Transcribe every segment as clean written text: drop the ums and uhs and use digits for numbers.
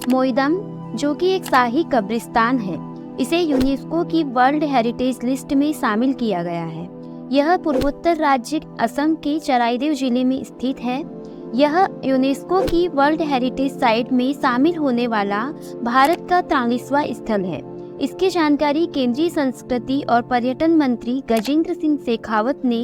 मोइदम, जो कि एक शाही कब्रिस्तान है, इसे यूनेस्को की वर्ल्ड हेरिटेज लिस्ट में शामिल किया गया है। यह पूर्वोत्तर राज्य असम के चराईदेव जिले में स्थित है। यह यूनेस्को की वर्ल्ड हेरिटेज साइट में शामिल होने वाला भारत का 43वां स्थल है। इसकी जानकारी केंद्रीय संस्कृति और पर्यटन मंत्री गजेंद्र सिंह शेखावत ने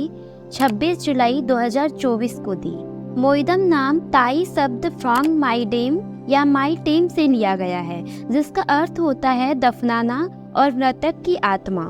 26 जुलाई 2024 को दी। मोइदम नाम ताई शब्द फ्रॉन्ग माइडेम या माई टेम से लिया गया है, जिसका अर्थ होता है दफनाना और मृतक की आत्मा।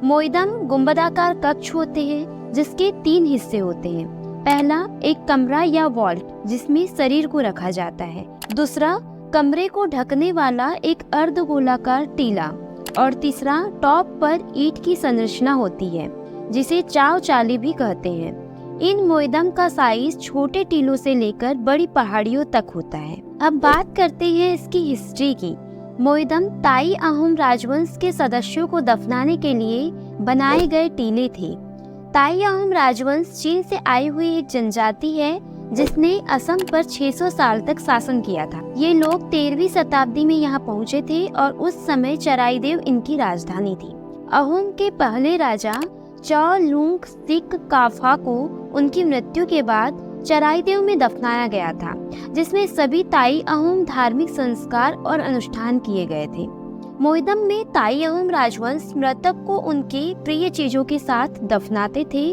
मोइदम गुंबदाकार कक्ष होते हैं जिसके 3 हिस्से होते हैं। पहला, एक कमरा या वॉल्ट जिसमें शरीर को रखा जाता है। दूसरा, कमरे को ढकने वाला एक अर्धगोलाकार टीला। और तीसरा, टॉप पर ईंट की संरचना होती है जिसे चाव चाली भी कहते हैं। इन मोइदम का साइज छोटे टीलों से लेकर बड़ी पहाड़ियों तक होता है। अब बात करते हैं इसकी हिस्ट्री की। मोइदम ताई अहोम राजवंश के सदस्यों को दफनाने के लिए बनाए गए टीले थे। ताई अहोम राजवंश चीन से आई हुई एक जनजाति है जिसने असम पर 600 साल तक शासन किया था। ये लोग 13वीं शताब्दी में यहाँ पहुँचे थे और उस समय चराईदेव इनकी राजधानी थी। अहोम के पहले राजा चौ लूंग सिक काफा को उनकी मृत्यु के बाद चराईदेव में दफनाया गया था, जिसमें सभी ताई अहोम धार्मिक संस्कार और अनुष्ठान किए गए थे। मोइदम में ताई अहोम राजवंश मृतक को उनके प्रिय चीजों के साथ दफनाते थे,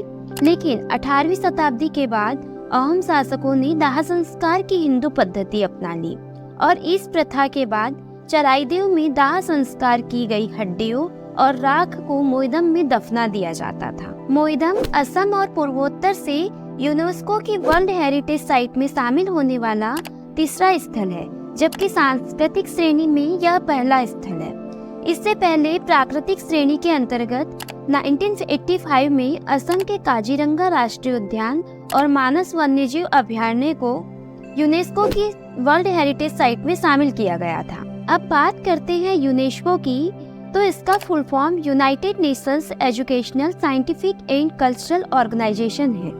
लेकिन 18वीं शताब्दी के बाद अहोम शासकों ने दाह संस्कार की हिंदू पद्धति अपना ली और इस प्रथा के बाद चराईदेव में दाह संस्कार की गई हड्डियों और राख को मोइदम में दफना दिया जाता था। मोइदम असम और पूर्वोत्तर से यूनेस्को की वर्ल्ड हेरिटेज साइट में शामिल होने वाला तीसरा स्थल है, जबकि सांस्कृतिक श्रेणी में यह पहला स्थल है। इससे पहले प्राकृतिक श्रेणी के अंतर्गत 1985 में असम के काजीरंगा राष्ट्रीय उद्यान और मानस वन्यजीव अभयारण्य को यूनेस्को की वर्ल्ड हेरिटेज साइट में शामिल किया गया था। अब बात करते हैं यूनेस्को की, तो इसका full form United Nations Educational, Scientific and Cultural Organization है।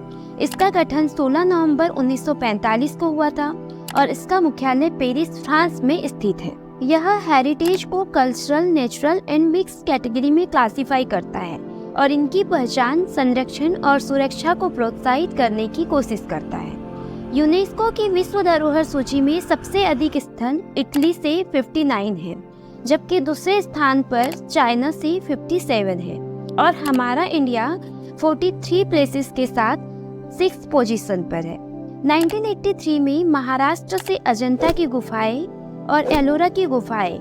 इसका गठन 16 नवंबर 1945 को हुआ था और इसका मुख्यालय पेरिस, फ्रांस में स्थित है। यह हेरिटेज को cultural, natural and mix category में क्लासिफाई करता है और इनकी पहचान, संरक्षण और सुरक्षा को प्रोत्साहित करने की कोशिश करता है। यूनेस्को की विश्व धरोहर सूची में सबसे अधिक स्थल इटली से 59 है, जबकि दूसरे स्थान पर चाइना से 57 है और हमारा इंडिया 43 प्लेसेस के साथ 6th पोजीशन पर है। 1983 में महाराष्ट्र से अजंता की गुफाएं और एलोरा की गुफाएं,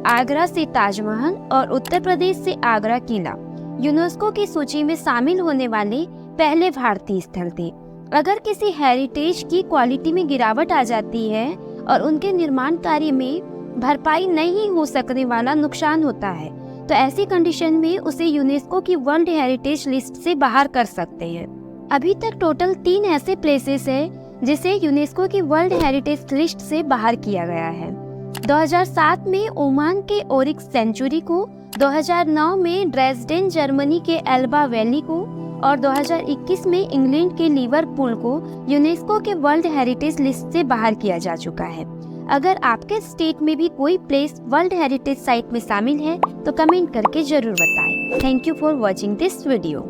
आगरा से ताजमहल और उत्तर प्रदेश से आगरा किला यूनेस्को की सूची में शामिल होने वाले पहले भारतीय स्थल थे। अगर किसी हेरिटेज की क्वालिटी में गिरावट आ जाती है और उनके निर्माण कार्य में भरपाई नहीं हो सकने वाला नुकसान होता है, तो ऐसी कंडीशन में उसे यूनेस्को की वर्ल्ड हेरिटेज लिस्ट से बाहर कर सकते हैं। अभी तक टोटल 3 ऐसे प्लेसेस हैं जिसे यूनेस्को की वर्ल्ड हेरिटेज लिस्ट से बाहर किया गया है। 2007 में ओमान के ओरिक्स सेंचुरी को, 2009 में ड्रेसडेन जर्मनी के एल्बा वैली को और 2021 में इंग्लैंड के लिवरपूल को यूनेस्को के वर्ल्ड हेरिटेज लिस्ट से बाहर किया जा चुका है। अगर आपके स्टेट में भी कोई प्लेस वर्ल्ड हेरिटेज साइट में शामिल है तो कमेंट करके जरूर बताएं। Thank you for watching this video.